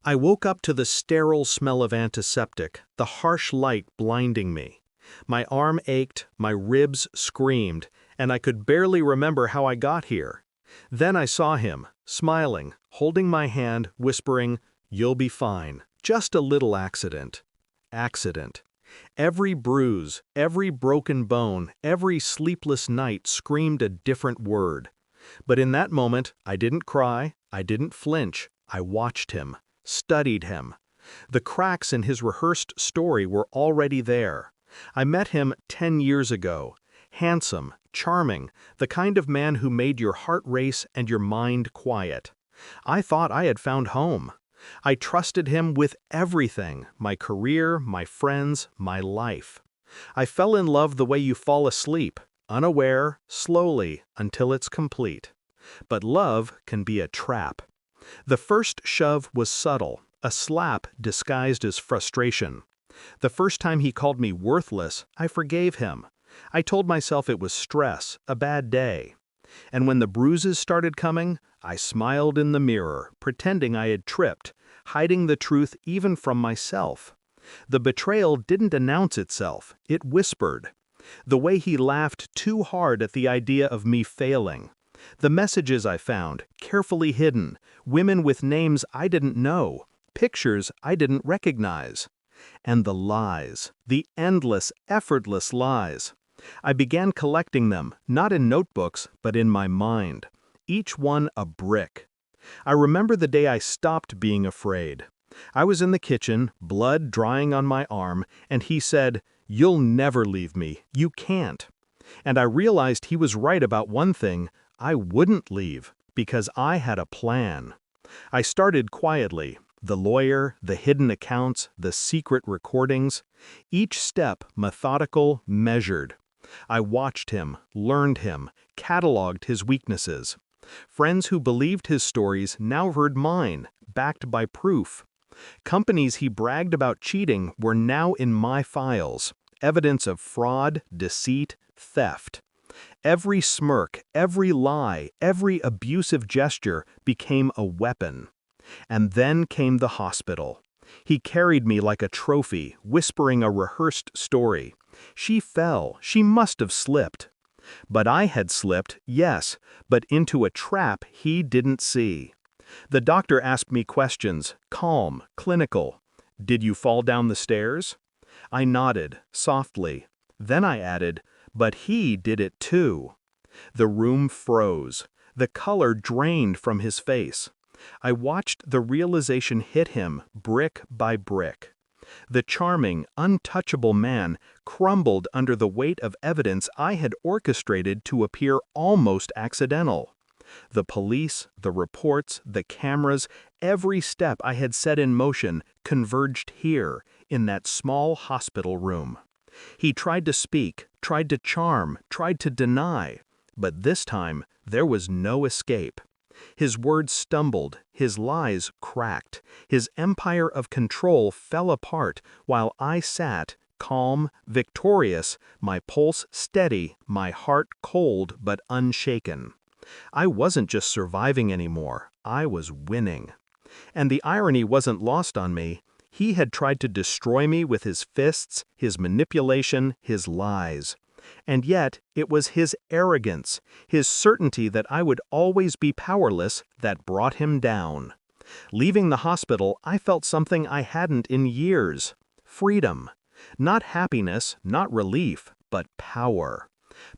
I woke up to the sterile smell of antiseptic, the harsh light blinding me. My arm ached, my ribs screamed, and I could barely remember how I got here. Then I saw him, smiling, holding my hand, whispering, "You'll be fine. Just a little accident." Accident. Every bruise, every broken bone, every sleepless night screamed a different word. But in that moment, I didn't cry, I didn't flinch, I watched him, studied him. The cracks in his rehearsed story were already there. I met him 10 years ago. Handsome, charming, the kind of man who made your heart race and your mind quiet. I thought I had found home. I trusted him with everything, my career, my friends, my life. I fell in love the way you fall asleep, unaware, slowly, until it's complete. But love can be a trap. The first shove was subtle, a slap disguised as frustration. The first time he called me worthless, I forgave him. I told myself it was stress, a bad day. And when the bruises started coming, I smiled in the mirror, pretending I had tripped, hiding the truth even from myself. The betrayal didn't announce itself, it whispered. The way he laughed too hard at the idea of me failing. The messages I found, carefully hidden, women with names I didn't know, pictures I didn't recognize. And the lies, the endless, effortless lies. I began collecting them, not in notebooks, but in my mind. Each one a brick. I remember the day I stopped being afraid. I was in the kitchen, blood drying on my arm, and he said, "You'll never leave me. You can't." And I realized he was right about one thing. I wouldn't leave, because I had a plan. I started quietly. The lawyer, the hidden accounts, the secret recordings. Each step methodical, measured. I watched him, learned him, cataloged his weaknesses. Friends who believed his stories now heard mine, backed by proof. Companies he bragged about cheating were now in my files, evidence of fraud, deceit, theft. Every smirk, every lie, every abusive gesture became a weapon. And then came the hospital. He carried me like a trophy, whispering a rehearsed story. She fell, she must have slipped. But I had slipped, yes, but into a trap he didn't see. The doctor asked me questions, calm, clinical. "Did you fall down the stairs?" I nodded, softly. Then I added, "But he did it too." The room froze. The color drained from his face. I watched the realization hit him, brick by brick. The charming, untouchable man crumbled under the weight of evidence I had orchestrated to appear almost accidental. The police, the reports, the cameras, every step I had set in motion converged here, in that small hospital room. He tried to speak, tried to charm, tried to deny, but this time there was no escape. His words stumbled, his lies cracked, his empire of control fell apart while I sat, calm, victorious, my pulse steady, my heart cold but unshaken. I wasn't just surviving anymore, I was winning. And the irony wasn't lost on me. He had tried to destroy me with his fists, his manipulation, his lies. And yet, it was his arrogance, his certainty that I would always be powerless, that brought him down. Leaving the hospital, I felt something I hadn't in years. Freedom. Not happiness, not relief, but power.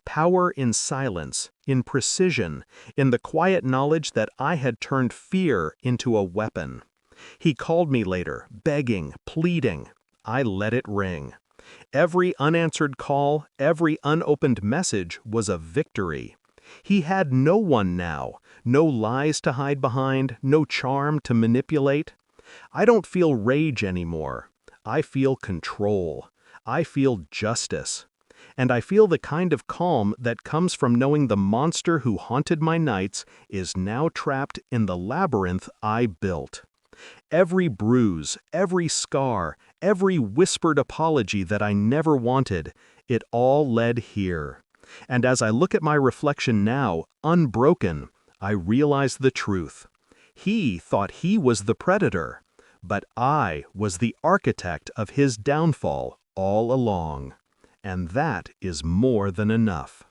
Power in silence, in precision, in the quiet knowledge that I had turned fear into a weapon. He called me later, begging, pleading. I let it ring. Every unanswered call, every unopened message was a victory. He had no one now, no lies to hide behind, no charm to manipulate. I don't feel rage anymore. I feel control. I feel justice. And I feel the kind of calm that comes from knowing the monster who haunted my nights is now trapped in the labyrinth I built. Every bruise, every scar, every whispered apology that I never wanted, it all led here. And as I look at my reflection now, unbroken, I realize the truth. He thought he was the predator. but I was the architect of his downfall all along. And that is more than enough.